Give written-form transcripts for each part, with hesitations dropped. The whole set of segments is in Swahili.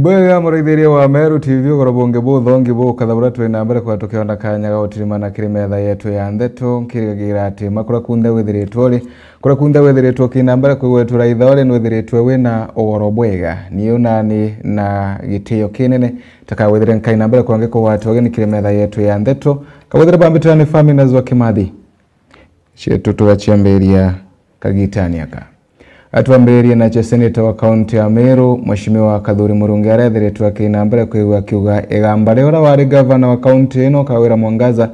Iboya murithiria wa Meru TV gorobonge buthongi bu kathabura twi na mbere kwa tukiona kanya gautirimana kiri metha yetu ya ndeto nkirigira ati makura kunda withiritwo ri kura kunda withiritwo kina mbere kwigwetura ithore nwithiritwe wina ugoro bwega niyo nani na gitio kinene takawithire nkaina mbere kwange kwatwo geni kiri metha yetu ya ndeto kawithire bambitani family zwa Kimathi chetu tuwachiamberia kagitani aka Atuamberia na seneta wa kaunti ya Meru Mheshimiwa Kadhuri Murungi arethiritwe akina mbere kwigwa kiuga igamba riura wari governor wa kaunti ino Kawira Mwangaza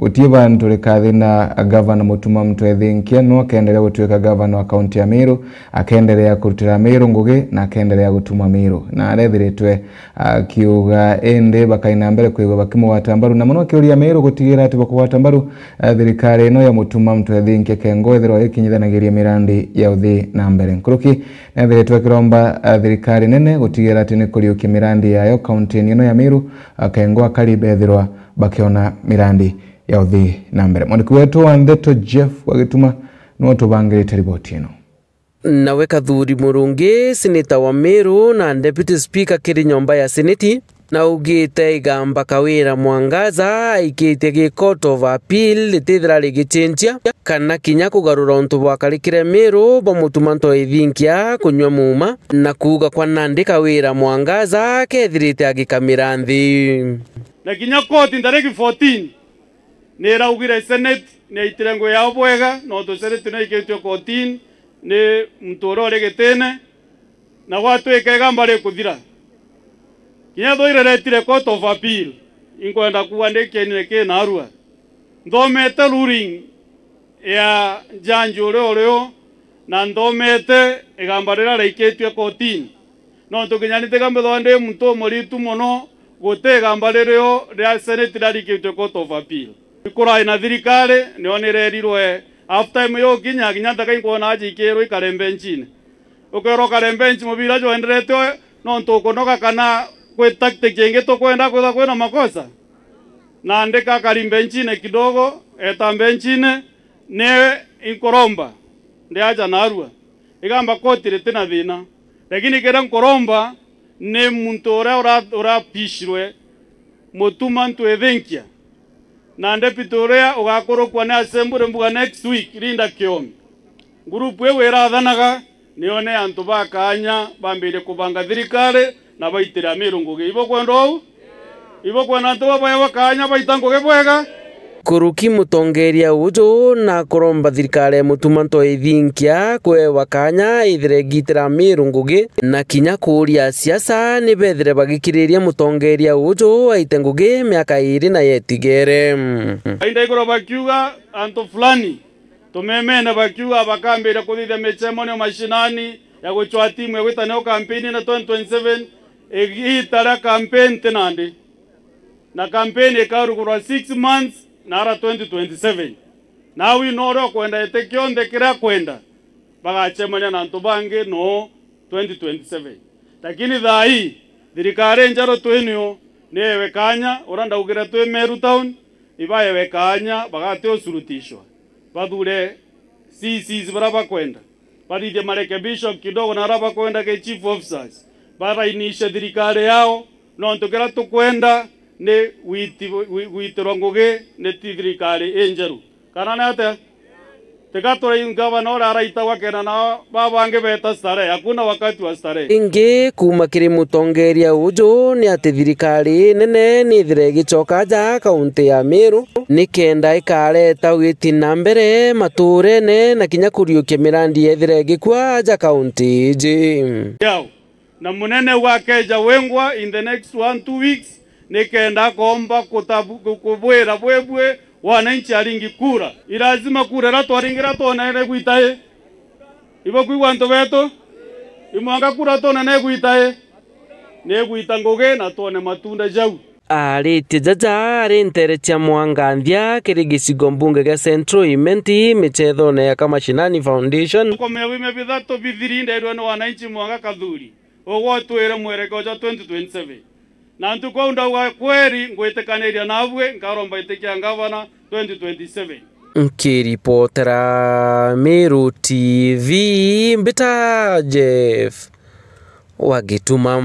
utie bantu rikathi na governor Mutuma Mtwethinkia no akendelea gutuika governor wa kaunti ya Meru akendelea kurutira Meru ngugi na akendelea gutuma Meru na arethiritwe akiuga ende bakaina mbere kwigwa bakimuwata mbaru na muno akiuria Meru gutigira ati bakuwata mbaru thirikari ino ya Mutuma Mtwethinkia kengo ithiro ikinyithanagiria mirandi ya uthi na mbere nkuruki na thiritwe kiromba thirikari nene gutigira ati ni kuriukia mirandi yayo kaunti ino ya Meru kengo akaribe ithirwa bakiona mirandi ya uthi na mbere. Mwandiki wetu wa ndeto Jeff wagituma no tubangirite ripoti ino. Nawe Kadhuri Murungi seneta wa Meru na deputy speaker kiri nyomba ya seneti na ugite igamba Kawira Mwangaza ikite gi court of appeal litithira rigichenjia kana kinya kugarura untu bwakarikire Meru Mutuma Mtwethinkia kunywa muma na kuga kwa Nandi Kawira Mwangaza kethirite agikamira nthi na kinya court ndareki 14 nera ugire senate ne itirengo ya bwega no to senate ne iketyo court ne mtoro regetene na watu ekegamba le kuthira kinya doire retire court of appeal inkwenda kuandike ne na arua ndomete ruling ya janjo oreo na ndomete egamba rera reketyo court no to kinyanite gambe donde mto moritu mono gutega mbarereo ria senate rarikitwe court of appeal ikora ina thirikari nionererirwe after time yo kinya taka ngona ajikero ikarembenchine ukero karembenchi mubira jo enderete no ntokonoka kana kwe tactic yenge to kwenda kwena makosa na ndeka karimbenchine kidogo etambenchine ne inkoromba ndiaja narua igamba kotire tena thina lakini kera nkoromba ne muntu ora pishirwe Mutuma Mtwethinkia na ndepitorea ugakorokwa ne assembly mbuga next week rinda kiomi group we werathanaga nione antu bakanya bambire kubanga thirikari na baitira Meru ngugi ibo kwendo ibo kwena antu bakanya baita ngugi bwega kuruki mutongeria ujo na kuromba thirikari Mutuma Mtwethinkia kwe wakanya ithire gitira Meru ngugi na kinya kuria siasa ni bethire bagikiriria mutongeria ujo aite ngugi miaka 2 na yetigere ainda igoro bakiuga anto fulani tumemena bakiuga bakambira kuthitha mechemonio mashinani ya guchwa timu ya gwita neo campaign na 2027 egitara campaign tenande na campaign ikarugurwa 6 months nara 2027 now we know kwenda etekionde kira kwenda bagachemanya na ntubange no 2027 lakini thai thirikari njaro twenio newe kanya uranda ugira twe Meru town ibaye wekanya bagate osurutishwa badure CCs baraba kwenda badide marekebisho kidogo na raba kwenda ke chief officers bara inisha thirikari yao no ntukira tukwenda ne witirongoge ne thirikari enjeru kana nate tekatora ingavana araita wakena na babange beta stare hakuna wakati wa stare ingi kuma kiri mutongeria ujo ni ati thirikari nene ni thire gicoka ja kaunti ya Meru ni kenda ikareta witi na mbere mature ne na kinya kuriukia mirandi ethire gikwa ja kaunti ji yao na munene wake ja wengwa in the next 1-2 weeks nikenda komba kubwera bwebwe wananchi aringi kura ilazima kura rato aringira tona ene guitaye ibo kwigwanto beto imwanga kura tona ne guitaye ne guitangoge na tone matunda jau arite jaja arentere cha Mwanganthia kiri gicigo mbunge ga Central Imenti michethone ya Kamashinani Foundation komewime bithato bithirinde ero no wananchi mwanga Kadhuri ogwatwere mwereko ja 2027 na ntuko unda kweri ngwetekaniria nabwe nkaromba itekia ngavana 2027 nkiripotera Meru TV mbita Jeff wagituma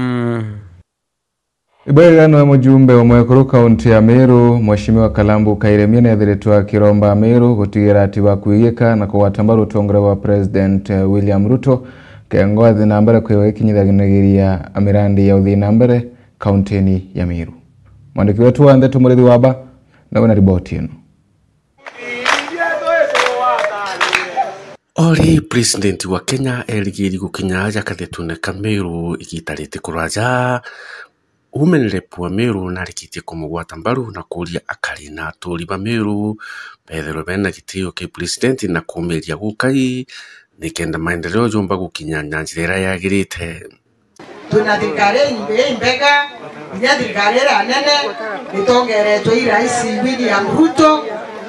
Ibairano ya mujumbe wa mwekuru kaunti ya Meru, Mheshimiwa Kalambu Kairemia nethiritwe akiromba Meru gutigira ati bakwiyika na kuwatambara utongore wa President William Ruto kengo athi na mbere kwiwa ikinyithaginagiria amirandi ya uthi na mbere kauntini ya Meru. Mwandiki wetu wa Ndeto Murithi Waba nawe na ripoti ino. Ori President wa Kenya erigiri gukinya jakathetune ka Meru igitarite kuraja umenere pwa Meru na rikitie kumugwata mbaru na kuria akari na aturi ba Meru bethero bena gitio ke President na kumeria gukai nikenda maendeleo jomba gukinya nyanjira yagirite. Tuna thirikari imbega nya thirikari nene nitongeretwo iraisi William Ruto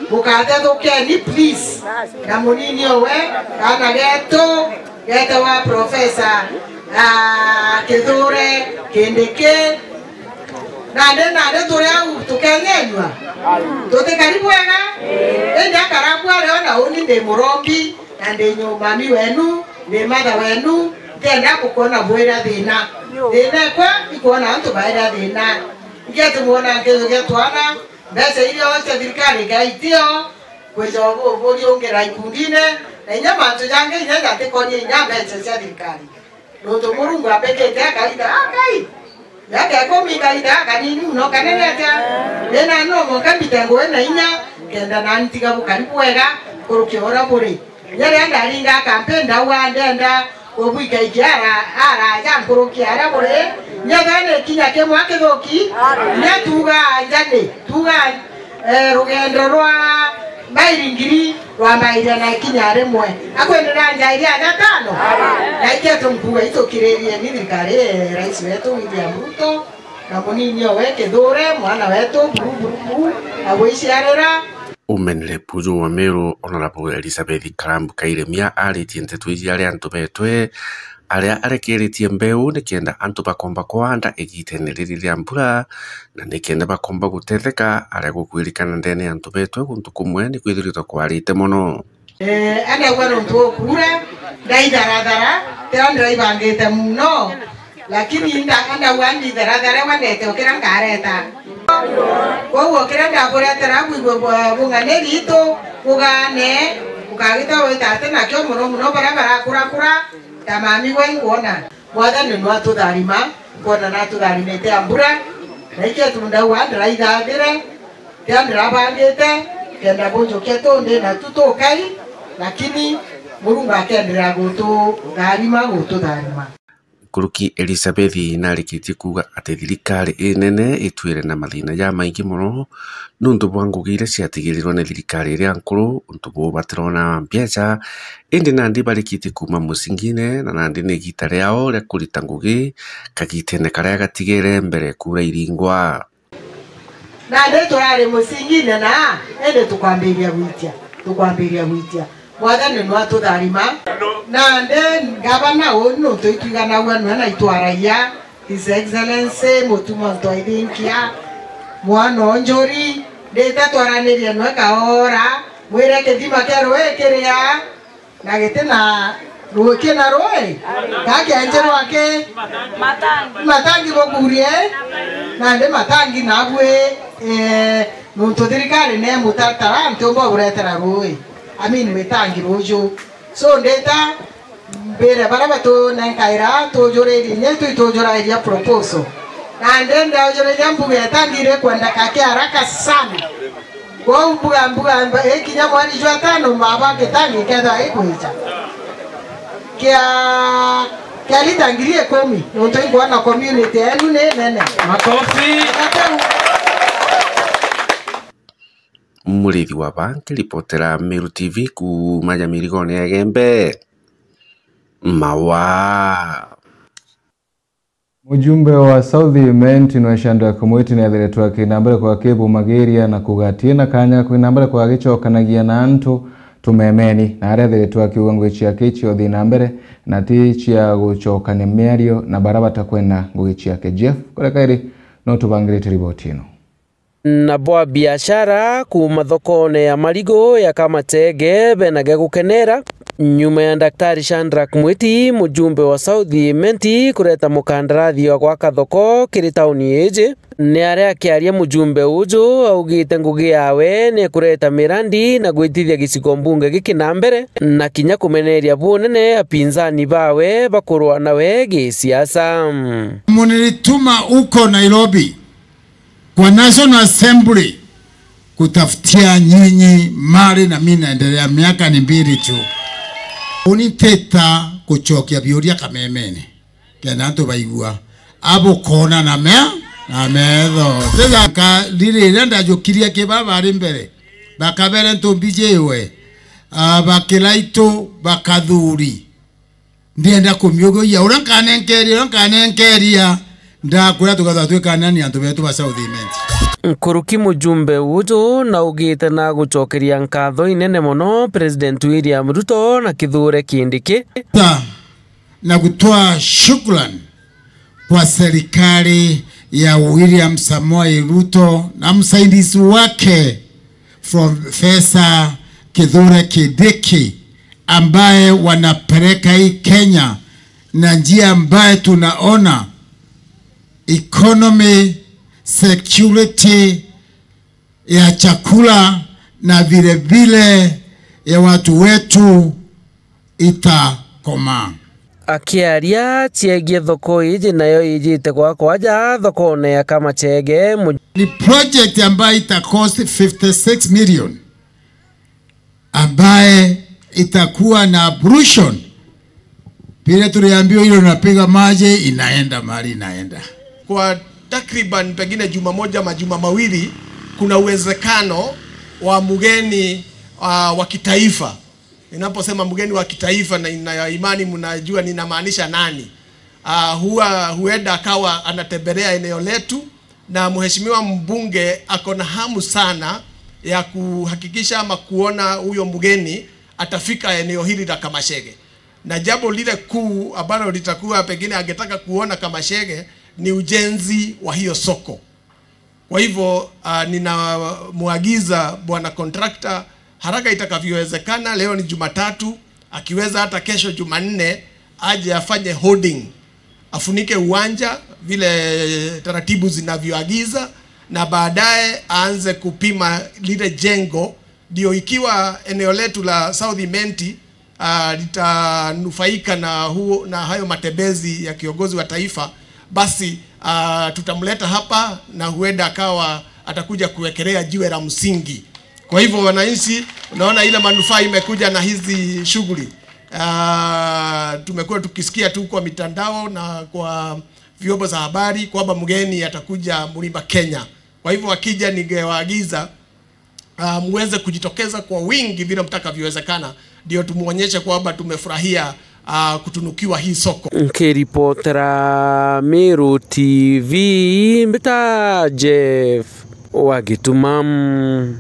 mukathethukeni please na munini owe kana geto wa Professor Kithure Kindiki nande turi au tukenyenywa tuti karibu wega ende akarabwa leo na uni ndi murombi na ndi nyumbani wenu ndi matha wenu tenda kukona bwera thina kwa ikona antu baira thina ngetu muona ngezo getwana mbese ile yote thirikari gaitio kwezo bori ongera ikundine na nyama tu yange nyanga tekonie nyanga cia thirikari roto murungu apekete akaida akai yake komi kaida kanini no kaneneta nena no mo kapitengo na inya kenda nantiga bukaribu wega kurukiora buri yale anda ringa kampenda wa ndenda obuika ikiara ara yankurukiara buri nyagane kinya ke mwake goki nyatuga njane tuga rugendo rwa mairingiri rwa maira na kinyare mwe akwendera njairia gatano na iketo mkuu itokirerie ni thirikari rais wetu William Ruto na munini owe Kithure mwana wetu buru awiciarera umenere pujo wa Meru Honorable Elizabeth Kalambu Kairemia aritie nteto ici aria antu betwe aria arekeritie mbeu nikenda antu bakomba kwanda igiteneriri ria mbura na nikenda bakomba gutetheka aria gukwirikana ndene antu betwe guntu kumwe ni kwithirito kwarite muno ana wano ntu kura ndaidaradara tandra ibangete muno lakini anda wandi daradara wanete okira ngareta kwa okira ndakoretera kwigwa bungane rito ugane ukagita wetate nakyo muno bara kura tamami wengona mwathani no atutharima kona na tutharimete ambura na iketunda wandra ithandire tandra bangete kenda bojo ketonde na tutokai lakini Murungu akendera gututharima Kuruki Elizabeth narikitie kuga ati thirikari inene itwire na mathina ya maingi muno nundu bwa ngugire ciatigirirwo ni thirikari iria nkuru untu bo batirona mbiaca indi nandi barikitie kuma musingine na nandi ni gita riao ria kurita ngugi kagitene karia gatigire mbere kura iringwa nande turari musingine na ende tukwambiria gwitia mwathani no atutharima nande gavana ono toitugana wanu na itwaraia His Excellency Mutuma Ntoithinkia mwana Njuri ndeta twaraniria no kaora mwire kithima kia roe kiria na gitena ruke na roe gake anjero wake matangi bokurie nande matangi nabwe no thirikari ne mutatara ntombo buretera roe metangi rojo so ndeta mbere baraba to nankaira to joreri nyetu to jorairia proposal na ndenda joreria mbuga yatangire kwenda kake haraka sana kwa mbuga kinya mwani jwa tano maba ketangi kedha ikuicha kia litangirie komi nonto ingwa na community enu nene makofi Murithi wa banki ripotera Meru TV kuma Nyamirigoni ya Gembe mawa Mujumbe wa South Imenti no shanda kumwiti na thiretwa kinambere kwa Kebu Mageria na kugatina kanya kwinambere kwa gichokanagia na antu tumemeni na aria thiretwa kiwango chia kichi othi nambere na ti chia guchokane miario na barabata kwena ngugi chia ke Jeff kore kairi no tubangirite riboti ino na bwa biashara kuma thokone ya marigo ya Kamatege benage gukenera nyuma ya Daktari Shadrack Mwiti mujumbe wa South Menti kureta mukandarathi wa gwaka thoko kiri tauni eje ni aria akiaria mujumbe uju augite ngugi yawe ni kureta mirandi na gwitithia gicigo mbunge giki na mbere na kinya kumeneria bunene apinzani bawe bakurwa nawe gisiasa. Munilituma uko Nairobi kwa National Assembly kutafutia nyinyi mali na mimi naendelea miaka ni 2 tu. Uniteta kuchokia biuria kamemene kena ntu baigua abo kona na metho tega ka lile renda jokiria ke baba ari mbere bakabere ntu bijewe bakelaito bakathuri ndienda kumyogo ya urankanenkeria ndakura tugathatwika nani antu betu ba South Menti. Nkuruki mujumbe uju na ugite na gucokeria nkatho inene muno President William Ruto na Kithure Kindiki na kutoa shukrani kwa serikali ya William Samoei Ruto na msaidizi wake Profesa Kithure Kindiki ambaye wanapeleka hii Kenya na njia ambaye tunaona economy, security ya chakula na vile vile ya watu wetu itakoma. Akiaria ciegie thoko iji nayo ijite kwa kwaja thokone ya Kamatege ni project ambayo itakost 56 million ambaye itakuwa na ablution vile tuliambiwa hilo napiga maji inaenda mali inaenda kwa takriban pengine juma moja majuma mawili kuna uwezekano wa mgeni wa kitaifa. Ninaposema mgeni wa kitaifa na ina imani mnajua ninamaanisha nani. Huenda akawa anatembelea eneo letu na mheshimiwa mbunge akona hamu sana ya kuhakikisha ama kuona huyo mgeni atafika eneo hili la Kamashege. Na jambo lile kuu ambalo litakuwa pengine angetaka kuona Kamashege ni ujenzi wa hiyo soko. Kwa hivyo ninamuagiza bwana contractor haraka itakavyowezekana, leo ni Jumatatu, akiweza hata kesho Jumanne aje afanye holding, afunike uwanja vile taratibu zinavyoagiza, na baadaye aanze kupima lile jengo, ndio ikiwa eneo letu la South Menti litanufaika na hayo matembezi ya kiongozi wa taifa, basi tutamleta hapa na huenda akawa atakuja kuwekelea jiwe la msingi. Kwa hivyo wananchi, unaona ile manufaa imekuja na hizi shughuli. Tumekuwa tukisikia tu kwa mitandao na kwa vyombo za habari kwamba mgeni atakuja Mlima Kenya. Kwa hivyo akija ningewaagiza muweze kujitokeza kwa wingi vile mtakavyowezekana, ndio tumuonyeshe kwamba tumefurahia kutunukiwa hii soko. Nkiripotera Meru TV mbita Jeff Wagitumam.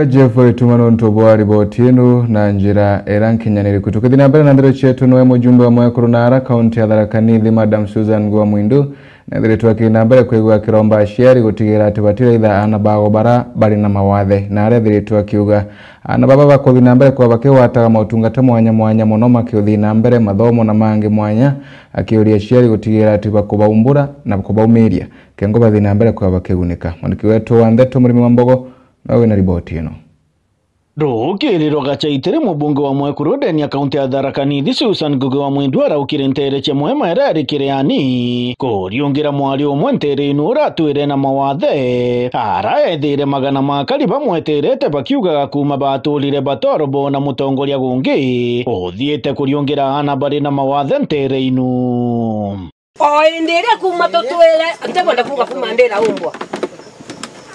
Jeff Wagitumam ntobo ripoti ino na njira erankinyanire kutukithina mbere na ndero chetu noe mujumbe wa Mwekuru Nara kaunti ya Tharaka Nithi Madam Susan Ngua Mwindu na ndire twakina mbere kwigwa kiromba aciari gutigira ati batira itha ana bago bara bari na mawathe na aria ndire twakiuga ana baba bakuthina mbere kwa bakiwataga mautungata mwanya muno makiuthina mbere mathomo na mangi mwanya akiuria aciari gutigira ati bakubaumbura na bakubaumiria kengo bathina mbere kwa bakigunika mwandiki wetu wa Ndeto Murimi wa Mbogo nawe na ripoti ino. Rukiriro gachaitere mubunge wa Mwekuru ndeni ya kaunti ya Tharaka Nithi Susan Ngua Mwindu araukire ntere che mwema erari kireani kuriungira mwari umwe ntere inu uratwire na mawathe araethire magana makari bamweterete bakiugaga kuma batulire batorobo na mutongoria gungi uthiite kuriungira ana bari na mawathe ntere inu ndire kuma tutwire ntegonda kuga kuma ndira umbwa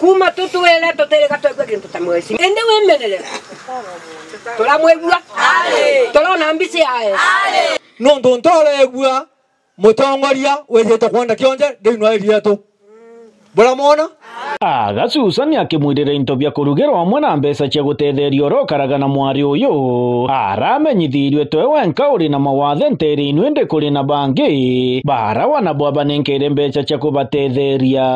kuma tutwele totere gatwe kintu tamwezi ende wemenele toramwegua torona ambisi ae no ndontore egua mutongoria wethete kwenda kionje ndio iriato Buramona Agasusan akimwirira into bya kurugero hamwe na mbeca cia gutetheria orokaraga na mwari uyu aramenyithirio twe wenka uri na mawathe nteri-inĩ ĩndĩ kũrĩ na bangi bara wanabo abanenkere mbeca cia kubatetheria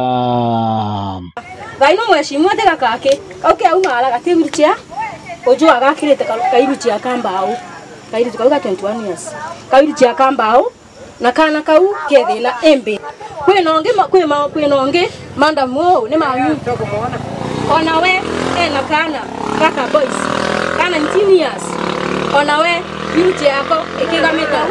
Gaino mweshimwa tega kake oke aumara gatirutia ojo agakirete kairutia kambao kairutia kauga 21 years kairutia kambao na kana kau kethina embe kwinonge manda mo ne manyu ona we ena kana kaka boys kana 19 years ona we biruti yako ikigameta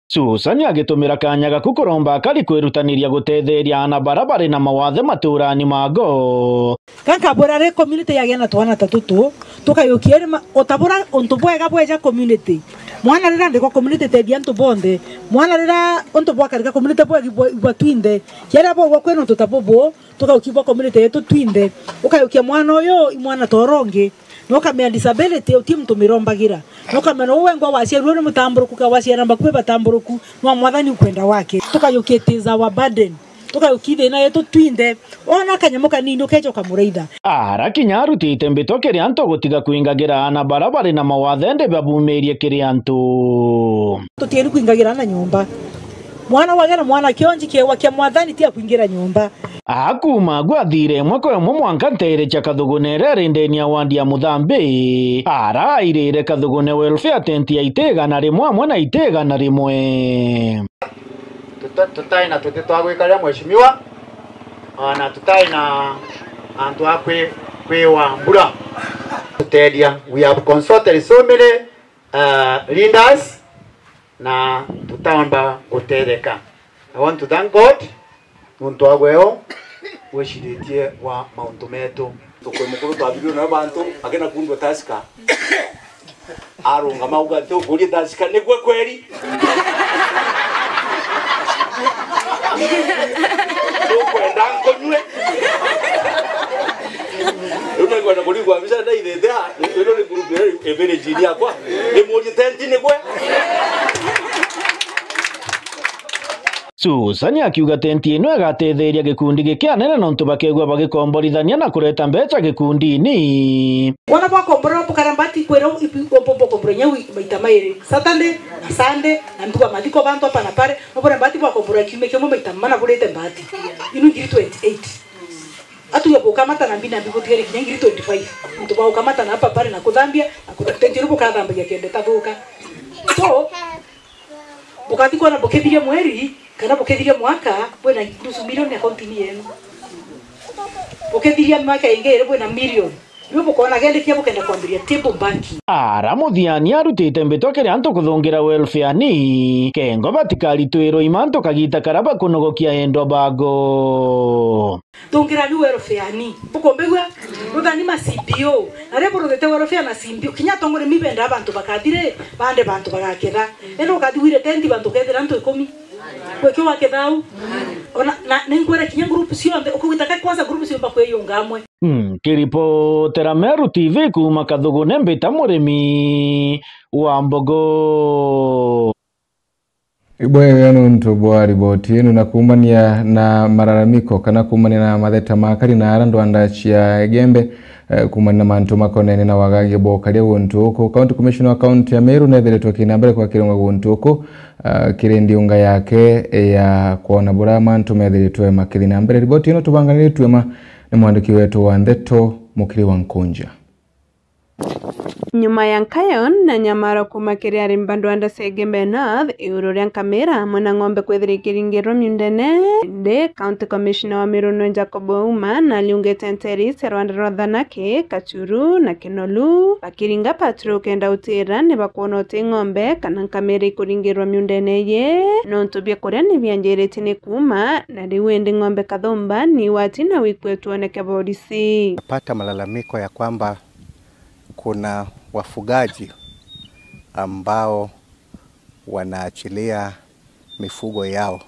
Susan agitumira kanya gaku kuromba akari kwirutaniria gutetheria ana barabara na mawathe maturani mago kaka borare community yagena twana tatutu tukayukiere otabora ontubwega bweja community mwana rira ndiko community tedia ntubonde mwana rira ontubwa karika community bwa twinde yara bo kweno tutabobo tukayukibwa community yetu twinde ukayukia mwana oyo mwana toronge noka me disability utim tumirombagira noka me no wengo wasiero no mutamburuku ka wasiera mbakwe batamburuku no mwathani ukwenda wake tukayuketiza wa burden tukayukithe na yetu twinde ona kanyamuka nini ukejo kamuraitha ara kinyarutite mbito kirianto gutiga kuingagira ana barabara na mawathe nde babumerie kirianto tutieri kuingagira na nyumba mwana wagera mwana kionji kewa kia mwathani tia kuingira nyumba akuma gwathire mwako yo mwanka ntere cha kathugune rendeni ya wandi ya Muthambi ara irire kathugune welfare tent ya Itega na rimwe mwana Itega na rimwe tutai na tutitwagwikaria mweshimiwa na tutai na antu akwe kwewa mbura tutedia we have consulted so many leaders na tutaomba gutereka. I want to thank God muntu agweo weshiritie wa mauntu metu tukwe mukuru twabirwo na bantu agena kundwa tasika arunga mauga to guri tasika nigwe kweri kwenda nkonywe Una kwa nakuri kwa misa na idea ndio ni group evere jini yakwa ni moja tenti nigwe Susan akiuga tenti ino agatetheria gikundi gikianene no ntubakegwa bagikomborithania na kureta mbeca gikundi-ini wana bakombora bukarambati kwero ipompo komborenya maita maire Saturday na Sunday na mtuba madiko bantu hapa na pale nobora mbati bakombora kime kemo maita mana burete mbati inu ngiri 28 atu ya bokamata na mbina mbibo tigere ngiri 25 mtuba ukamata na hapa pale na kudhambia na kutenti rubo kadhambia kende tabuka so bukati kwa na bukethiria mweri kana bukethiria mwaka bwena nusu milioni akaunti yenu bukethiria mwaka ingere bwena milioni niwe bukona gende kia bukenda kwambiria table banking ara muthiani arutite mbito kirianto kuthungira welfare ni kengo batikari twiro imanto kagita karaba kunogokia endo bago tungira ni welfare ni bukombegwa ruthani ma CPO are burudete welfare na CPO kinya tongore mibenda abantu bakadire bande bantu bagakira eno kadiwire tendi bantu kethira nto 10 kwekyo wakethau ona na ningwere kinya group sio ukugitaka kwanza group sio bakweyungamwe kiripotera Meru TV kuma Kathugune mbita murimi wa Mbogo ibwega nuntu bwa riboti ino na kumania na mararamiko kana kumania na matheta makari na arandu andachia egembe kumania na mantu makonene na wagage bokaria wontu uko county commissioner wa county ya Meru nethiretwo kinambere kwa kironga wontu uko kirendi unga yake ya kuona bura mantu methiretwe makiri na mbere riboti ino tubanganire twema ni mwandiki wetu wa Ndeto Mukiri wa Nkunja nyuma ya Nkayon na Nyamara kumakiria arimbando anda Segembe North iururia kamera mwana ng'ombe kwethirikiringirwo myundene de county commissioner wa Meru Jacob Ouma na liungete nteri Serwanda Rodhanake Kachuru na Kinolu bakiringa patrol kenda utira ni bakuona uti ng'ombe kana kamera ikuringirwo myundene ye no ntubia kuria ni bianjerete ni kuma na riwende ng'ombe kathomba ni watina wikwetu oneke polisi pata malalamiko ya kwamba kuna wafugaji ambao wanaachilia mifugo yao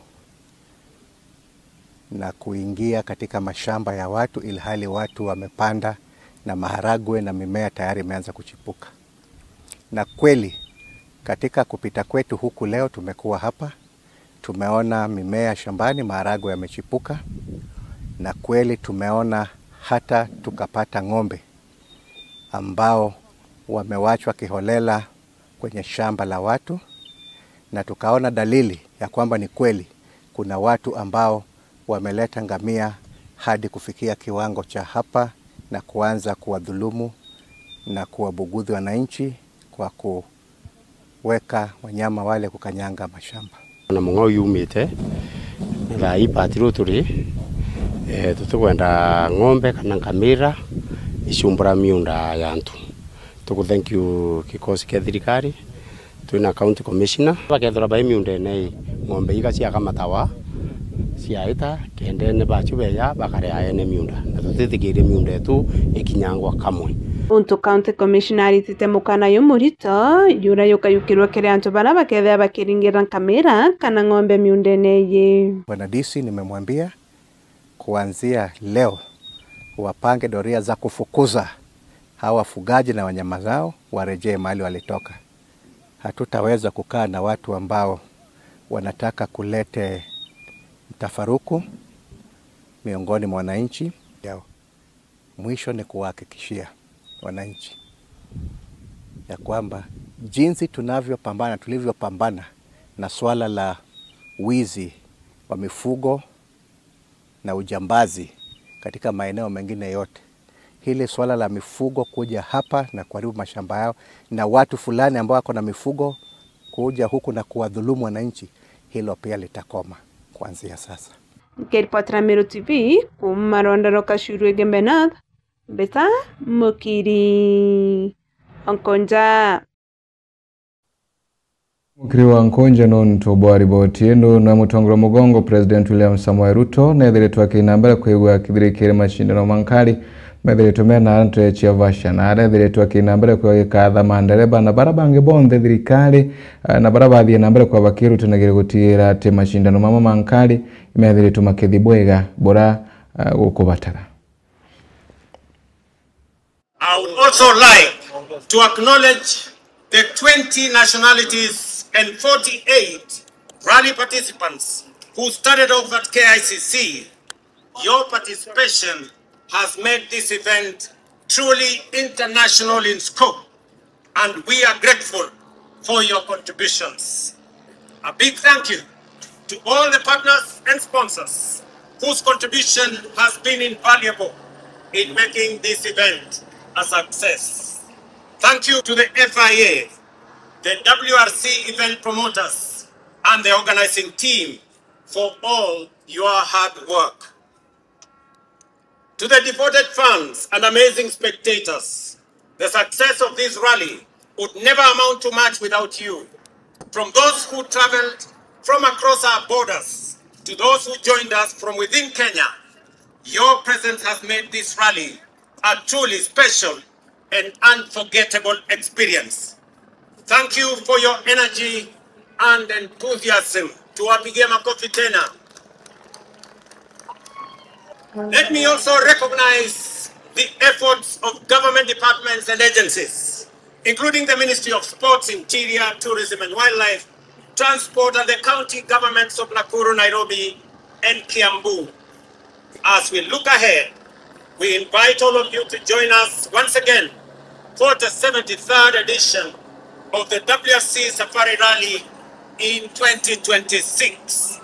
na kuingia katika mashamba ya watu ilhali watu wamepanda na maharagwe na mimea tayari imeanza kuchipuka. Na kweli katika kupita kwetu huku leo tumekuwa hapa, tumeona mimea shambani, maharagwe yamechipuka na kweli tumeona hata tukapata ng'ombe ambao wamewachwa kiholela kwenye shamba la watu, na tukaona dalili ya kwamba ni kweli kuna watu ambao wameleta ngamia hadi kufikia kiwango cha hapa na kuanza kuwadhulumu na kuwabugudhi wananchi kwa kuweka wanyama wale kukanyanga mashamba. Na mungo yumite na ipatiro turi tutukwenda ng'ombe kana ngamira ishumbura miunda yantu. Thank you kikosi kia thirikari twina county commissioner bakethora ba miunda nei ng'ombe igacia kama tawa ciaita kende ne bachubeya bakare aene miunda na tutithigire miunda tu ikinyangwa kamwe. Unto county commissioner ititemukana yumurito yura yukayukirwa kere antu bara bakethea bakiringira kamera kana ng'ombe miundene ye. Bwana DC nimemwambia kuanzia leo wapange doria za kufukuza hawa wafugaji na wanyama zao warejee mahali walitoka. Hatutaweza kukaa na watu ambao wanataka kulete mtafaruku miongoni mwa wananchi. Mwisho ni kuhakikishia wananchi ya kwamba jinsi tulivyopambana na swala la wizi wa mifugo na ujambazi katika maeneo mengine yote, hili swala la mifugo kuja hapa na kuharibu mashamba yao na watu fulani ambao wako na mifugo kuja huku na kuwadhulumu wananchi, hilo pia litakoma kuanzia sasa. Nikiripoti Meru TV kumarondero Kashuru Gembenath Beta Mukiri Onkonja. Mukiri wa Nkonja nonto bwari botiendo na mutongoro mugongo President William Samoei Ruto nethiritwe kinambere kwigwa kithirikire mashindano mankari methiritwe mena ante chia vasha na nethiritwe kinambere kwa katha mandereba na barabange bonde thirikari na barabathie nambere kwa bakirutanagire gutira ati mashindano mama mankari methiritwe makithibwega bora gukubatara. I would also like to acknowledge the 20 nationalities and 48 rally participants who started off at KICC. Your participation has made this event truly international in scope, and we are grateful for your contributions. A big thank you to all the partners and sponsors whose contribution has been invaluable in making this event a success. Thank you to the FIA, the WRC event promoters, and the organizing team for all your hard work. To the devoted fans and amazing spectators, the success of this rally would never amount to much without you. From those who traveled from across our borders to those who joined us from within Kenya, your presence has made this rally a truly special and unforgettable experience. Thank you for your energy and enthusiasm. Tuwapigie makofi tena. Let me also recognize the efforts of government departments and agencies, including the Ministry of Sports, Interior, Tourism and Wildlife, Transport, and the county governments of Nakuru, Nairobi, and Kiambu. As we look ahead, we invite all of you to join us once again for the 73rd edition of the WRC Safari Rally in 2026.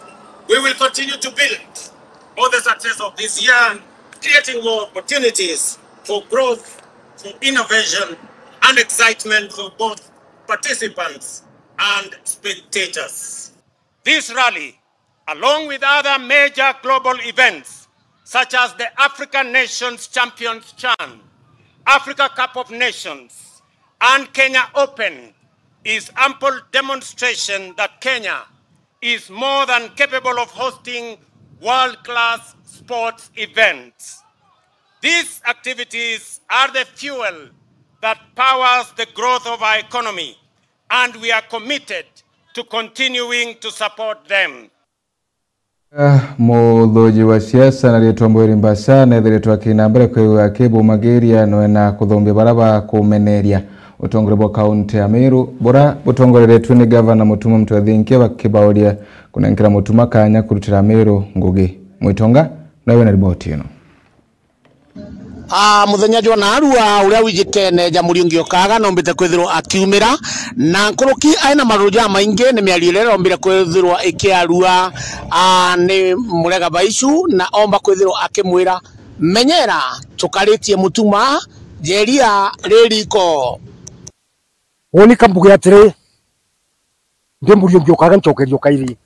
We will continue to build on the success of this year, creating more opportunities for growth, for innovation, and excitement for both participants and spectators. This rally, along with other major global events, such as the African Nations Champions CHAN, Africa Cup of Nations, and Kenya Open, is ample demonstration that Kenya is more than capable of hosting world-class sports events. These activities are the fuel that powers the growth of our economy, and we are committed to continuing to support them. Muthoji wa siasa na rĩtwa Mbasa nethiritwe kinambere kwa Kibu Mageria na kuthombia baraba kumeneria utongore bwa kaunti ya Meru bora butongoreretwe ni governor Mutuma Mutwathinkia bakibauria kunenkera Mutuma kanya kurutira Meru ngugi mwitonga nawe na riboti ino. Muthenya jona arua uria wijikene jamuri ungiokaga nombite kwithirwo akiumira na nkoroki aina maruja maingi ni miario rombire kwithirwo ikiarua ni Murega Baicu na omba kwithirwo akimwira menyera tukaritie mutuma jeria ririko woni kambuge atire ndemburi ungiokaga nchokerio kairi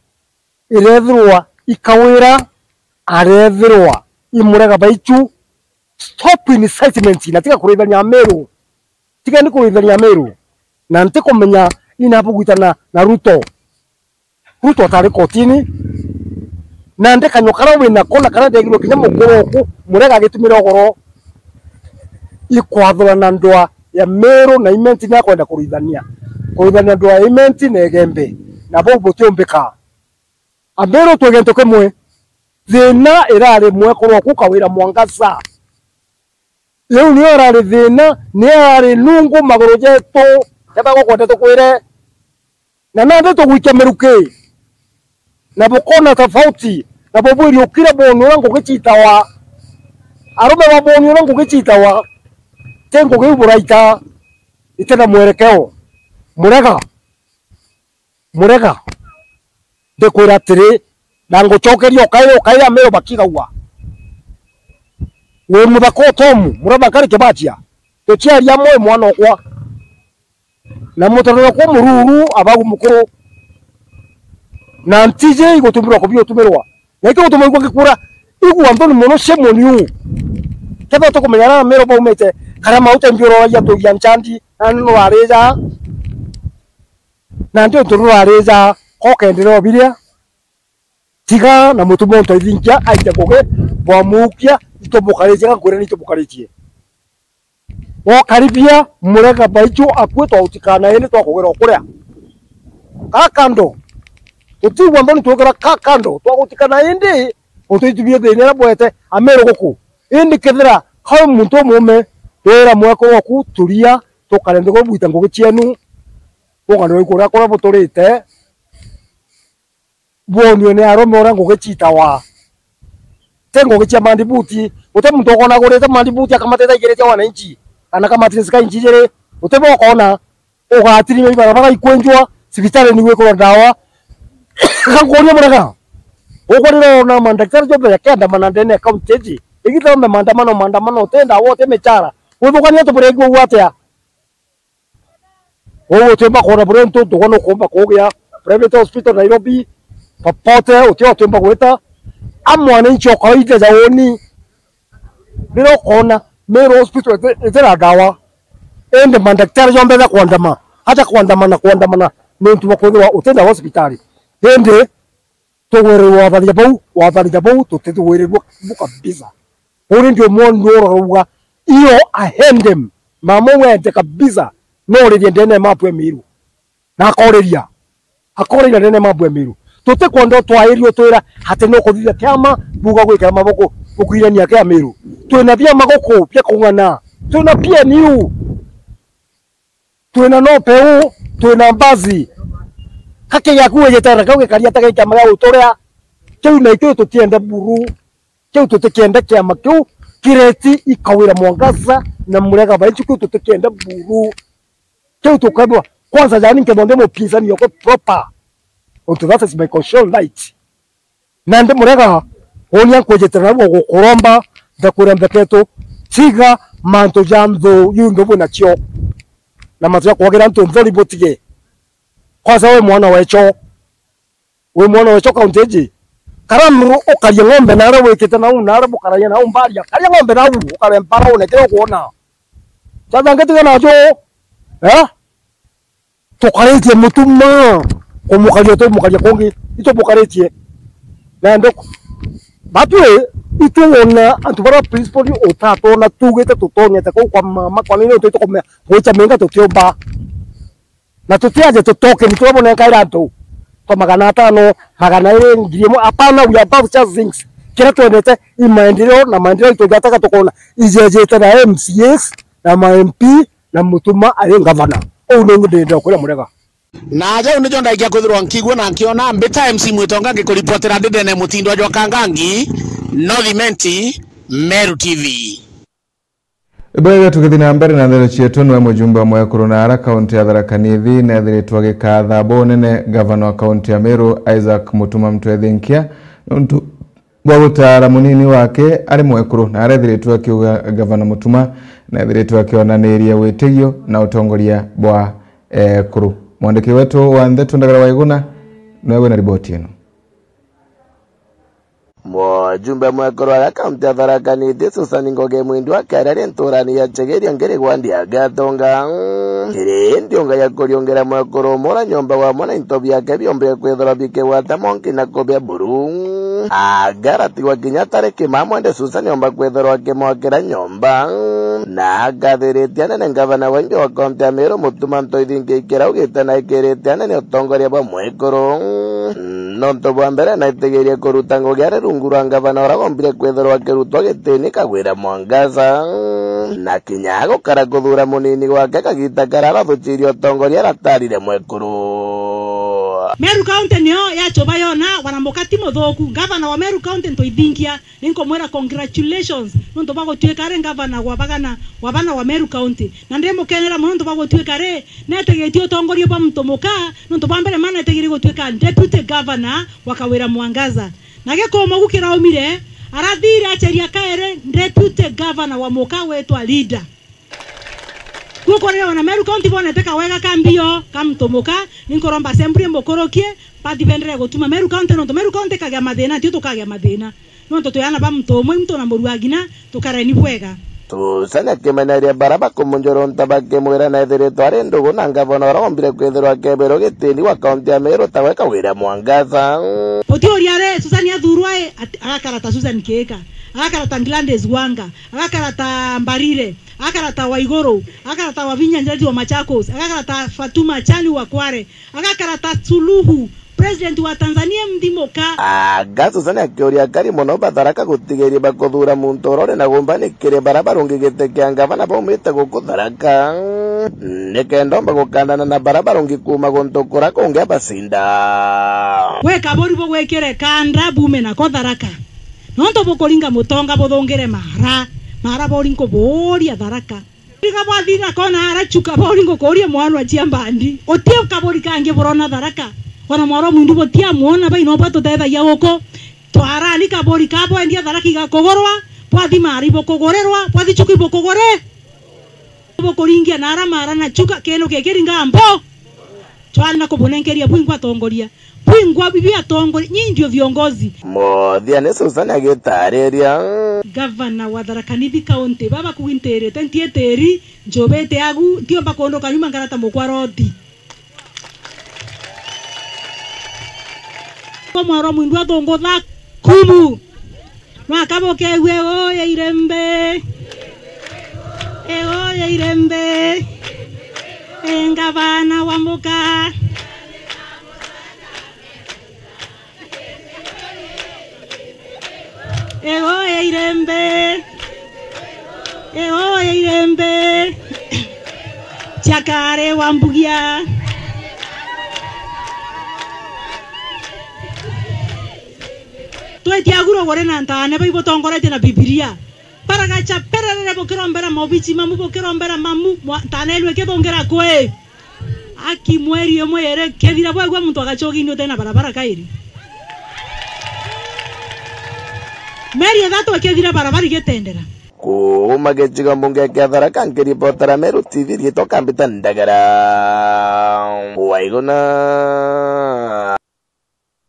irethirwa ikawira arethirwa Murega Baicu. Stop incitement na tika kurithania Meru. Tika ni kurithania Meru. Na ntiko menya inabugitana na Ruto. Ruto atari kotini. Na ndeka nyokara wina kona kana ndegiro kinya mukoroku Murega agitumira ogoro. Ikwathora na ndoa ya Meru na imenti na kwenda kurithania. Kurithania ndoa ya imenti na egembe. Na bobo tiombeka. Ameru twegento kemwe. Thina irare mwe koroku kawira Mwangaza. Leo ni arare thina ni arare nungu magoro jeto taba kwenda tukwire na nande tugwikia Meruke na bukona tofauti na bobwiri ukira bono rango gicitawa arume wa bono rango gicitawa tengo giburaita itena mwerekeo Murega de kwira tiri nango chokerio kaira Meru bakigawa we muthako tomu muraba kari kibachia tuchiaria moyo mwana okwa na mutarora kwa mururu abagu mukuru na ntije igotumirwa ko biotumirwa na iko gutumirwa ngikura igwa ndoni muno shemoniu kaba to kumenyana Meru baumete kara mauta mbiro ya to yanchandi anu areza na ndio turu areza ko kendero biria tiga na mutumo to idinkia aite koge bomukia itobokareje ngore nitobokareje wo karibia Murega Baicu akwe to utikana ene to kugera okuria kakando utigwa mboni tugera kakando to utikana ende utitubie thine na boete Ameru goku indi kethira hau muntu mume wera mwako waku turia to karende go buita ngogi chienu bogano ikura kora botorite bonyo ne arome ora ngogi chitawa tengo gicha mandibuti utemuntu mtokona gorete mandibuti akamateta igerete wananchi kana kama tinsika inchi jere utebo kona ugatiri me barabara ikwenjwa sibitare niwe ko dawa kangonya Murega ukorero na mandaktari jobe yakenda manandene account eji igito me mandamano tenda wote mechara udukania to burego watea temba kona burento tukono komba kogya private hospital Nairobi papote utio temba gweta amwana ncho kaide zaoni biro kona Meru hospital ezera dawa ende mandaktari jombe za kuandama hata kuandamana mtu wakodwa utenda hospitali ende togwerewa wadhali bau tutetuwerewa kabisa uri ndio mwondoro iyo ahendem mama wende kabisa no ndene mapwe Meru na akoreria ndene mapwe Meru tote kondo twairio twira hate no kuthia kiama buga gwikira maboko ukirania kia Meru twina bia magoko pia kungana twina pia niu twina no peu twina mbazi kake yakuwe jetara kawe karia taka kiama ya utorea kiu na ikyo tutienda buru kiu tutikienda kiama kiu kireti ikawira Mwangaza na Murega Baicu kiu tutikienda buru kiu tukabwa kwanza jani nkebonde mo pinzani yoko proper. That is my control light. Nande Murega onya kwejetera go kuromba ndakurembeketo tiga manto jamdo yundo buna chio na matya kwagera nto mvoli botige kwaza we mwana wecho kaunteji karamru okalie ngombe na ara wekete na unara bukaranya na umbaria kalia ngombe na u ukarempara unetero kuona sasa ngetiga nacho tukaretie mutuma mukalia kongi ito bukaretie na ndoko batwe itungona antubara principal otato na tugete tutonyete ko kwa mama kwa nini utoto kwa gocha menga tutioba na tutiaje tutoke nitubona kaira to kwa magana 5 magana 2 ngirimo apana we above just things kila tuendete imaendeleo na maendeleo itogata tukona ijeje na MCS na ma MP na mutuma ari governor o ndende kwa Murega na ja uno jonda ikia kuthirwa nkigwo na nkiona mbita MC Mwitonga ngikuripotera ndende mutindo ajwa kangangi Nothimenti, Meru TV. Bwega tukithina mbere na ndero cietu nwe mujumbe wa Mwekuru na ara kaunti ya Tharaka Nithi nethiritwo gikatha bonene gavana wa kaunti ya Meru Isaac Mutuma Mtwethinkia nuntu bwa gutara munini wake ari Mwekuru na arethiritwo akiuga gavana Mutuma nethiritwo akionaniria witigio na utongoria bwa kuru. Mwandiki wetu wa Ndeto Ndagara Waiguna nwewe na riboti ino. Mujumbe Mwekuru wa kaunti ya Tharaka Nithi Susan Ngoge mwindi wa karari nturani ya chegeria ngere gwandi agatonga kiri ndionga ya kuriongera Mwekuru mora nyomba wa mwana intobi yake biombe kwethora bike wata monki na kobya buru agarati wa kinyatare kimamwende Susan nyomba kwethora ke mwakera nyomba na agathiritiana na gavana wengi wa kaunti ya Meru Mutuma Mtwethinkia ugite na ikiritiana ni utongoria bwa Mwekuru nonto bwa mbere na itegeria kuruta Ngoge ari rungu rwa gavana uragombire kwethorwa akirutwo gitini Kagwira Mwangaza na kinya gukara kuthura munini wake Kagita Karara thuchirio utongoria aratarire Mwekuru. Meru County niyo yachoba yona wanamukati muthuku gavana wa Meru County Mtwethinkia ninkomwira congratulations nonto bagotwika ri gavana wa bana wa Meru County na ndimukenera muno nonto bagotwika ri netegetie utongoria bwa Mutumuka nonto bwa mbere mana etegerie gotwika deputy governor wa Kagwira Mwangaza na gikomo gukira umire arathire acheria kaere deputy governor wa muka wetwa leader kuko leo na Meru County boneteka wega kambio kamtomoka ninkoromba assembly mokorokie pati vendere gotuma Meru County no Meru County kagya madena tio tukagya madena no to yana ba mtomo mto na moruagina tukareni bwega Susana kemenaria baraba kumunjoro ntabake mwera na ethiritwo ari ndugu na gavana uragombire kwethirwa kebero gitini wa kaunti ya Meru tawe Kagwira Mwangaza otioria re Susana athurwa agakarata Susan Keka agakarata Gladys Wanga agakarata Mbarire agakarata Waiguru agakarata Wavinya Njeri wa Machakos agakarata Fatuma Chani wa Kware agakarata Suluhu President wa Tanzania Mdimoka Susana akioria kari muno Tharaka gutigeria bakuthura muntu urore na gumbanikire barabara ungigite kia gavana baumite guku Tharaka nikendomba gukandana na barabara ungikuma guntukura kungia basinda we kabori bo gwekere kanda bume na ko Tharaka nonto bokoringa mutonga bothongere mara boringo boria Tharaka Ika bathina kona arachuka boringo koria mwana chia mbandi otie kabori kange borona Tharaka wana mwaro mundu botia muona bai no bato tetha ya goko twara ni kabori kabo endia Tharaka igakogorwa pwathi mari bokogorerwa pwathi chuki bokogore bokoringia nara mara na chuka keno kekeringa ambo twali na kubonengeria bwingwa tongoria bwingwa bibi atongoria nyinyi ndio viongozi mothia ni Susana agitariria gavana wa Tharaka Nithi County baba kuintere tentieteri njobete agu tio bakondo kanyuma ngarata mukwaroti mwaro mwindu athongo tha kumu mwakaboke wewe ya irembe ego ya irembe gavana wa muka ego ya irembe chakare wa mbugia twetiaguro gore na ntane bai botongorete na Biblia paragacha perere bokirombera mobichi mamu bokirombera mamu tanelwe kethongera kwe akimweri omwere kethira bwagwa muntu agachogini tena barabara kairi Meri ethato kethira barabara igetendera kuma gechiga mbunge kia Tharaka nkiripotera Meru TV gitoka Mbita Ndagara Waiguna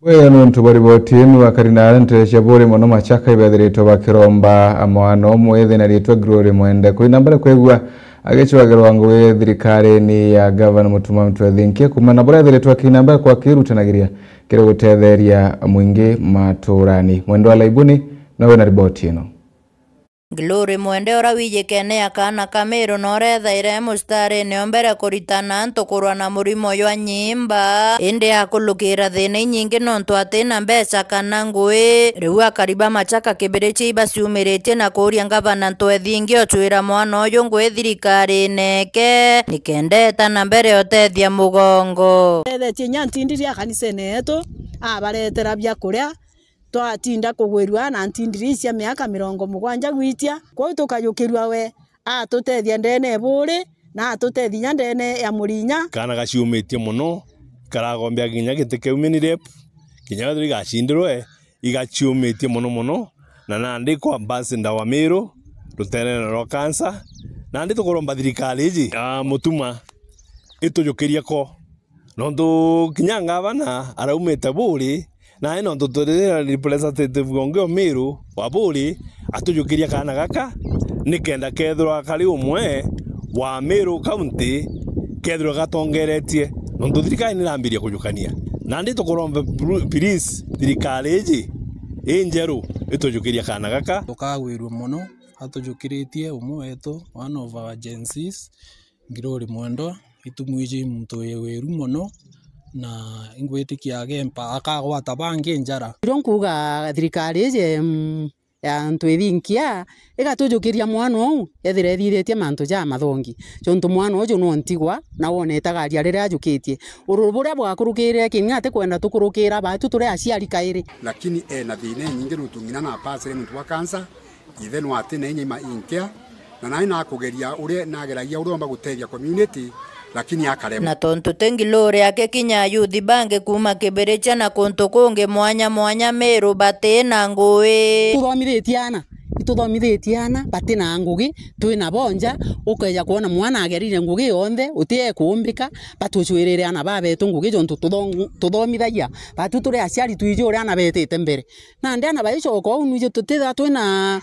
Wewe nuntu bariboti inu wakarina arente shaburi mono machaka ibadhirito bakiromba amwano mwethe na ritwa Glory Mwende kuri nambara kwegwa agechwagero wangu we thirikari ni ya gavana Mutuma Mtwethinkia kumana bora dhiritwa kinambara kwa kirutanagiria kire gutetheria mwingi maturani Mwendo wa laibuni nawe na riboti ino Glory Mwende ora wijekene akana Kameru norethaire mustari neombere kuritana ntukurwa na murimo ywa nyimba indi akulukira thina nyingi nontu atina mbeca kana ngui riu akariba machaka kibirichi ibasiumiritie na kuria gavana Mtwethinkia ochwira mwana uyu ngui thirikari neke nikendeta na mbere utethia mugongo ethetie nyantindi ria kanisene yetu abaretera bya kuria twatinda kugwirwa na ntindirisia miaka 70 gwitia kwa tukayukirwa we atutethia ndene buri na atutethia ndene ya murinya kana gaciumitie muno karagombea ginya gite keuminire kinya thuri gacindirwe igaciumitie muno na nandi kwa ambassador wa Meru ruterere ro cancer nandi tukuromba thirikari iji mutuma ituyukiria ko nondu kinya ngavana araumite buri na ino tuturira representative gongeo Meru wa buri atuyukiria kana gaka nikenda kethirwa kari umwe wa Meru county kethirwa gatongeretie nondu thirikari nirambiria kuyukania nandi tukuromba please thirikari iji injeru ituyukiria kana gaka tukagwirwo muno atujukiritie umwe wetu one of our agencies Ngirori Mwendwa itumwije muntu weru muno na ingwitikia gempa akagwata bangi njara kuga thirikari ije ya ntwithinkia igatujukiria mwana ou ethire thithitie mantu ja mathongi jontu mwana uju no ntigwa na woneta garia riria ajukitie uruburia bwakurukire kinya ate kwenda tukurukira batu turi aciari kairi lakini na thine nyingi rutungina na pasire muntu wa kansa ithe no atine nyima inkia na nai na kugeria uri nageragia uromba gutethia community lakini akarema na tontu tengilore ake kinya youth bange kuma kiberecha na konto konge mwanya Meru batena ngui tuthomithitiana batina ngugi twina bonja ukeja kuona mwana agerire ngugi yonthe utie kuumbika batucwirire ana babetu ngugi jontu tuthomithagia batu turi aciari twije uri ana betete mbere na ndana baicoka unu ije tutitha twina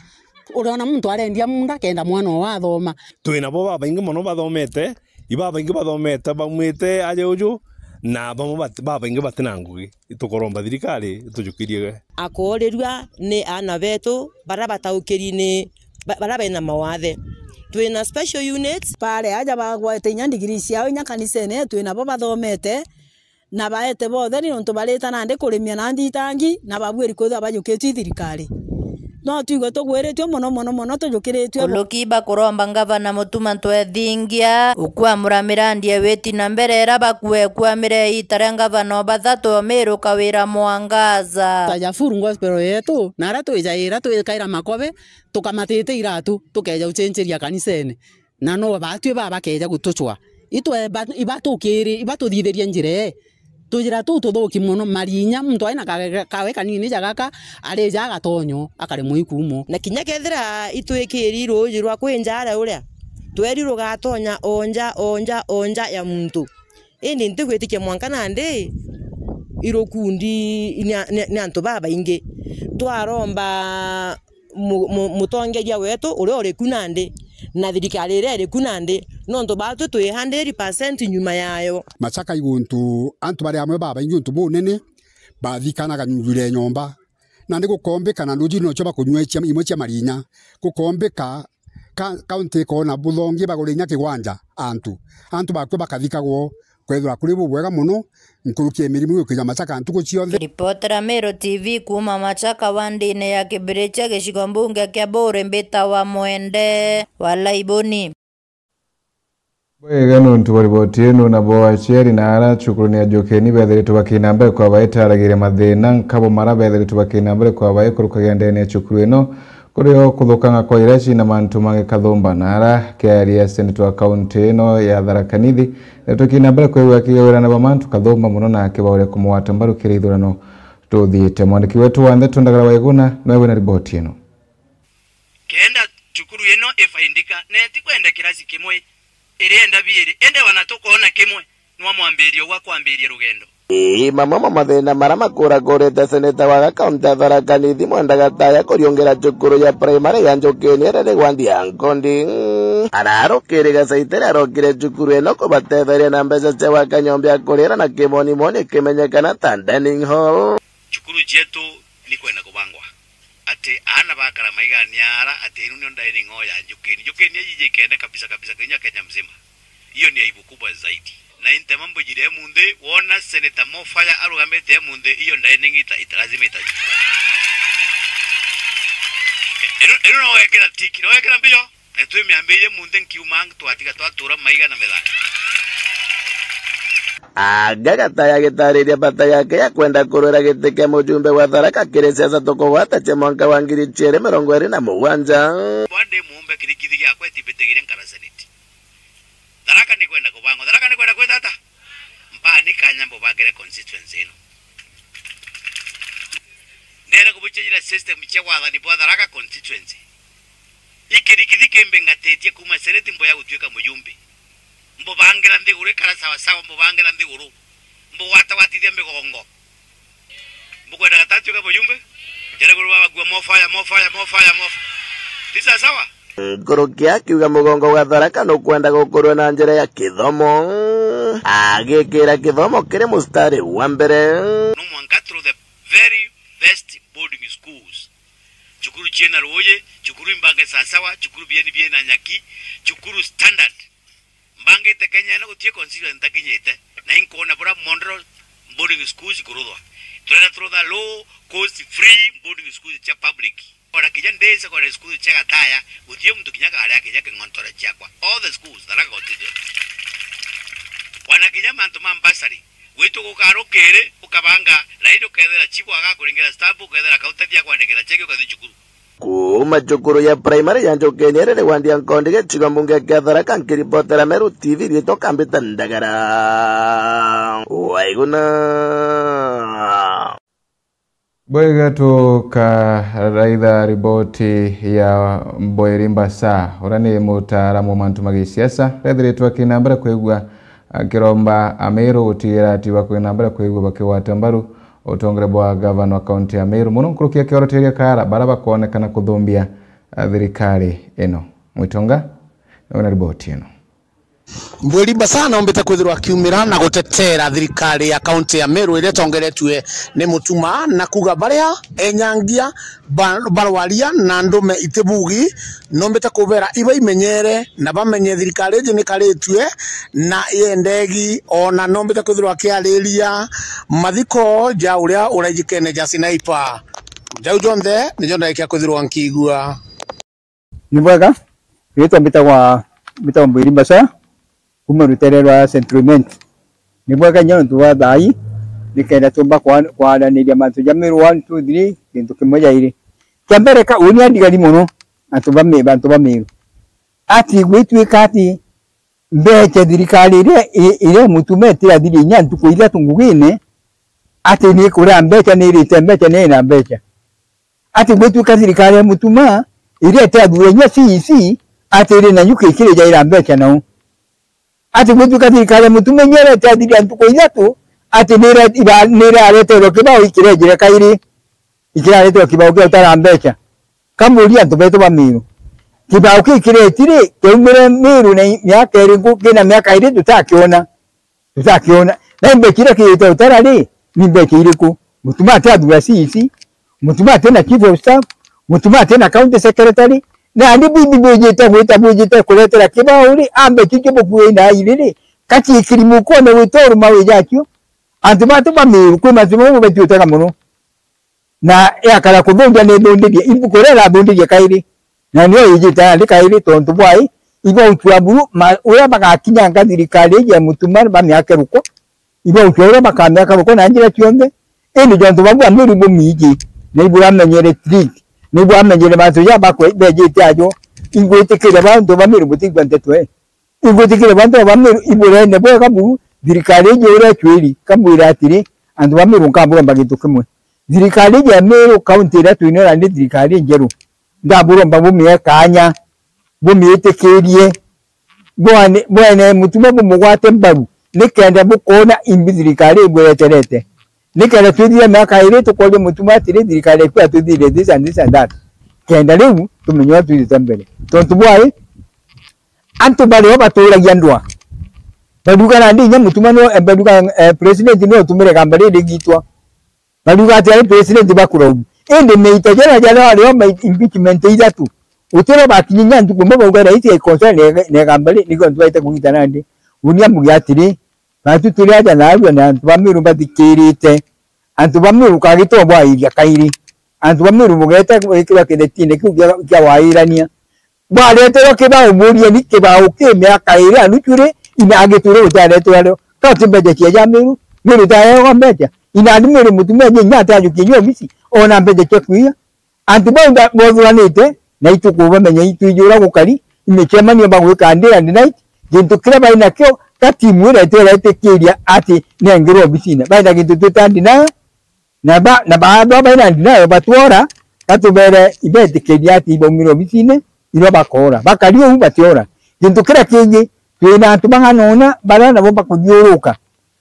urona muntu arendia munda kenda mwana wa thoma twina bo baba ingi muno bathomete ibaba ingi bathomete bamwite aje uju na baba ingi batina ngugi itukoromba thirikari itujukirie akorirwa ni ana betu bara bataukiri ni bara bena mawathe twina special units pale aja bagwete nyandigiri ciao nya kanisene twina bo bathomete na baete bothe ni ntu bareta nande kurimia na nditangi na babwiri kwitha bajukitwi thirikari no tuigo tugwiritwe muno tujukiritwe ulukiba kuromba ngavana mutuma ntwethingia ukwamura mirandi weti na mbere era bakue kwamire itare ngavana bathatu Meru kawira Mwangaza tajafuru ngospero yetu na ara tuijaira tuikaira makobe tukamatite iratu tukeja ucenjeria kanisene na no batwe baba keja gutuchwa itwe ibatukiri ibatuthitheria njire tujira tuthuki muno marinya muntu aina kawe kanini jagaka areja agatonyo akare muikumo na kinya kethira itwikiri ruji rwa kwinjara uria tweri rugatonya onja ya muntu indi ntigwitikia mwanka nandi irokundi ni antu baba ingi twaromba mutongeria wetu uria uri kunandi na thirikari iria iri kunandi nontu batu twi 100% nyuma yayo Machaka iguntu antu bari amwe baba inguntu bunene bathikanaga nyure nyomba na ndi gukombeka na nduji no choba kunywecha imwe cia marinya gukombeka kaunti kona buthongi bagurinya kigwanja antu bakwe bakathikagwo kwethura kuri bubwega muno nkurukie mirimu yukija Machaka ntuko ciothe. Ripotera Meru TV kuma Machaka wandine ya Kiberecha gicigo mbunge kia Bure Mbita wa Mwende Walaiboni Bwegano ntubariboti eno na boa cheri na ara chukuruni ya jokeni bethere tubakinambere kwa baetaragire mathina nkabo mara bethere tubakinambere kwa baekurukagenda ene chukuru eno kurio kuthukanga kwa iraci na mantu mange kathomba nara kiaria senator county eno ya Tharaka Nithi tukinambere kwa kiwira na bamantu kathomba muno na kibaure kumwata mbaru kirithurano tuthiite mwandiki wetu wa Ndeto Ndagara Waiguna nawe na ripoti eno kenda chukuru eno efaindika neti kwenda kirasi kimwe irienda biri ende wanatukoona kimwe nwa mwambirio gwa kwambiria rugendo mama mathina mara makuragurite seneta wa kaunti ya Tharaka Nithi Mwandagataya kuriongera cukuru ya primary ya Njukeni erere gwandia nkondi ararukiriga saitera arokire cukuru eno kubatetheria na mbeca cia gwaka nyomba ya kurira na kimonimoni kimenyekana ta dining hall cukuru chetu ni kwenda kubangwa ati ana bakara maiganiara ati inu ni dining hall ya Njukeni yije kende kabisa Kenya mzima. Hiyo ni aibu kubwa zaidi. Na inte mambo jire munde wona seneta Mofaya arugamete munde hiyo dining lazima itajuka. Eno no wekera tiki, no wekera mbio. Etu miambie munde nkiumang tuatika twatura maiga na medali. agagataya gĩtarĩria bata yake ya kwenda kũrũĩra gĩtĩ kĩa mũjumbe wa Tharaka kĩrĩ ciaca tũkũgwata cia mwaka wa 2027 Bwande muumbe kirikithi gyakwa etibetegire nkarasaniti Tharaka ni kwenda kubangwa Tharaka ni kwenda kwethata mpani kanyambo bagere constituency ino ndera kubuchira system cia wathani bwa Tharaka constituency ikirikithi kembe ngatetie kuma seneti mbo ya gutwika mujumbe mbo bangira ndigure kara sawa sawa mbo bangira ndiguru mbo watithia migongo mbo kwenda gatatu ka mujumbe jere kuruwa bagwa mofaya tisa sawa Ngoroki akiuga mugongo wa Tharaka no kwenda gukorwo na njira ya kithomo agikira kithomo kiri mustari wa mbere no mwanka through the very best boarding schools chukuru chena roye chukuru mbange sasawa chukuru bien na nyaki chukuru standard mbange te Kenya na gutie consider ntakinyete na inkona bora Monroe boarding schools kurudwa turera through the low cost free boarding schools cha public ora kijandesa kwa school cha gataya gutie mtu kinyaka ale yake yake ngontora chakwa all the schools that are considered wana kinyama ntuma ambassador wetu kukarokere ukabanga laido kethera chibu agakuringera staff kethera kautatia kwandikira cheke ukathicukuru kuma cukuru ya primary ya Njokenyerere wandia nkondige chigo mbunge kia Tharaka nkiripotera Meru TV rito kambita ndagara waiguna Bwega tukaraitha riboti ya Mboirimba Saa urani mutaaramu wa mantu magisiasa rethiritwe kinambara kwigua kiromba Ameru utigira ati bakwinambara kwigua bakiwata mbaru utongere bwa governor county ya Meru muno nkurukia kioroteria kara baraba kuonekana kuthumbia thirikari ino mwitonga na riboti ino Mboirimba Saa naombete kwithirwa akiumira na gutetera thirikari ya county ya Meru iria tongeretwe ni mutuma na kuga baria enyangia barwaria na ndume itibugi nombete kubera iba imenyere na bamenye thirikari ije ni karitwe na yendegi ona nombete kwithirwa akiariria mathiko ja uria urajikene ja Sinaipa jau jonthe ni jonda ikia kwithirwa nkigua ni bwega yetu mbita Mboirimba Saa kuma rutererwa settlement ni bwega nyono tuwa thai nikenda tumba kwa niria mantu ja Meru 1 2 3 kintu kimoja iri kiambere ka unia ndigari muno atuba Meru ati gwitwika ati mbeche thirikari ire mutumete athiri nyantu kuira tungugine ati ni kura mbeche ni iri mbeche ni na mbeche ati gwitwika thirikari mutuma ire te athure nya CEC ati ire na nyuke kire ja ira mbeche nao ati gwitwika thirikari mutume nyerete athiri antuko ithatu ati nira aretero kibao ikirejire kairi ikiraretero kibao kia utara mbecha kamuri antu beto ba Meru kibao kikiretire keumire Meru na miaka iri kina miaka iri tutakiona na mbekire kiyete utara ri ni mbeke iriku mutuma ati athura CEC mutuma ati na chief of staff mutuma ati na county secretary na ndi bibi bujite kuletera kibao ri ambe kikibo kuina iriri kati ikirimu ko na witoru mawe jakyo antumatu ba Meru kwa mazimu betutaka muno na yakala kuthundia ni ndondirie ibu korera ndondirie kairi na niyo yijita ndi kairi tontu bwai ibo utwaburu uya bagakinya ngathirikari ya mutuma ba myake ruko ibo utwara bakamyaka ruko na njira kionde eni jontu babu Meru bo miji na ibu amenyere trick ni ibu amenyere bantu ya bakwe bejite ajo ingwetekere bantu ba Meru butigwantetwe ingwetekere bantu ba Meru ibu rene bo kabu thirikari ire chwiri kamwira atiri andu ba Meru nkambura mbagitu kimwe thirikari ya Meru county ira twinera ndi thirikari njeru ndabura mbabu miekanya bumietekerie bwane mutume bumugwate mbaru nikenda bukona imbi thirikari bwereterete nikenda twithire miaka iri tukole mutume atiri thirikari kwa twithire this and that kenda riu tumenywa twithite mbere tontu bwai antu bari baturagia ndwa baduka na ndi nyamutuma no baduka president no tumire kambare rigitwa baduka ati president bakuro ende meitajana jana leo impeachment ithatu utero bakinya nduko mbo ngara iti concern ne kambare niko ntwaite kugitana ndi unia mugiatiri batu turiaja na arwa na antu ba Meru bathikirite antu ba Meru kagito bwa iria kairi antu ba Meru mugeta kwikira kidetine kia wairania bwa letero kibao muria ni kibao kimya kairi anuchure ina agiture utare twaro Kati mbeja kia ya miru tayo mbeja. Inani miru mutumia nyata yukinyo misi. Ona mbeja kia kuia. Antibonda bozulanite na itukuva menye itujura kukali imechema ni bangu kandira ndinait gintu kira baina kyo kati mwira tera tekiria ati nengero bisina baina gintu tutandina na ba baina ndina batwora katubere ibete kiria ati bomiro bisine iro bakora bakaliyo batiora gintu kira kingi twina tubanganona barana bo bakudyuruka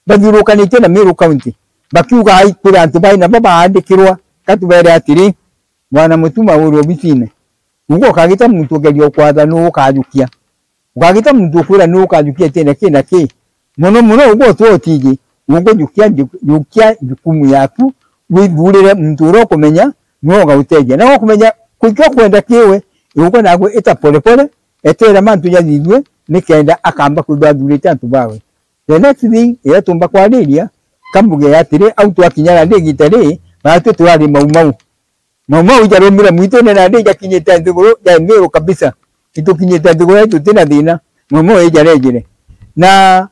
badyuruka ni tena miru county bakiuga ai kura antubaina baba andikirwa katubere atiri mwana mutuma uro bisine ugo kagita muntu gelio kwatha no kajukia ukagita muntu kura no kajukia tena kina ki muno ugo twotije ugo jukia jukumu yaku withurire muntu ro kumenya no gauteje na kumenya kujya kwenda kiwe ugo nago eta pole pole etera mantu yazidwe nikenda akamba kudadurita antu bawe the next thing ya tumba kwa lilia kambuge yatire auto akinyara ndigitare batu twari maumau mama ujaromira mwito na ndeja kinyeta nduguru ya mero kabisa kitu kinyeta nduguru yetu tena dina mama ejarejere na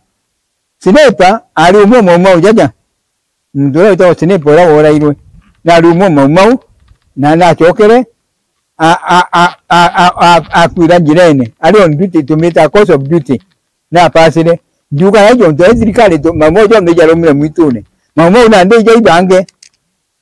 sinepa ali umo mama ujaja ndoro to sinepa ora ora irwe na ali umo mama na chokere a kuira jirene ali on duty to meet a cause of duty na pasire duka yajo ndo serikali to mama ujo ndejaromira mwito ne mama una ndeja ibange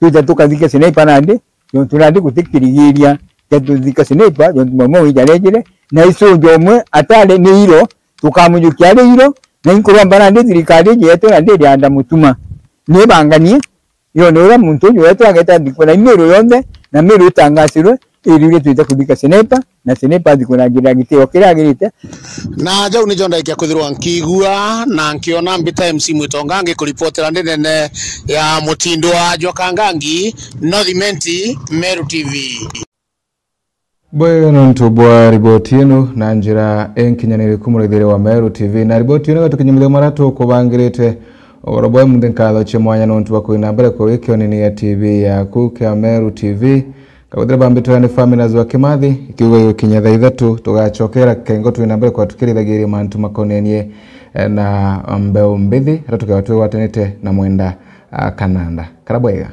tutatoka dike sinepa nande yo turandi kutikirigiria yatuzika sinepa yo mama wijarejere na iso jomwe atale ni hilo tukamujukia hilo na inkuru mbana ndi zirikari yetu ande anda mutuma ne banganie yo nora muntu yo yetu ageta dikona imero yonde na mero tangasirwe irire tuita kudika sinepa na sinepa dikona gira giteo kiragirite na jau ni jonda ikia kuthirwa nkigua na nkiona mbita MC Mwitongangi kuripotera nene ya mutindo wa Jokangangi Northimenti Meru TV Bweno ntubwa riboti yenu na njira enkinyanire kumurithire wa Meru TV na riboti yenu tukinyumile maratu kubangirite oroboye mundenkalo chemwanya nontu bakwina mbere ko wikionini ya TV ya kuke Meru TV kabudira bambitwa ni family azwa Kimathi ikiwa kinyatha ithatu tugachokera kengo twina mbere kwa tukirithagiria mantu makonenie na mbeo mbithi hata tukiwa twatanite na mwenda kananda karabwega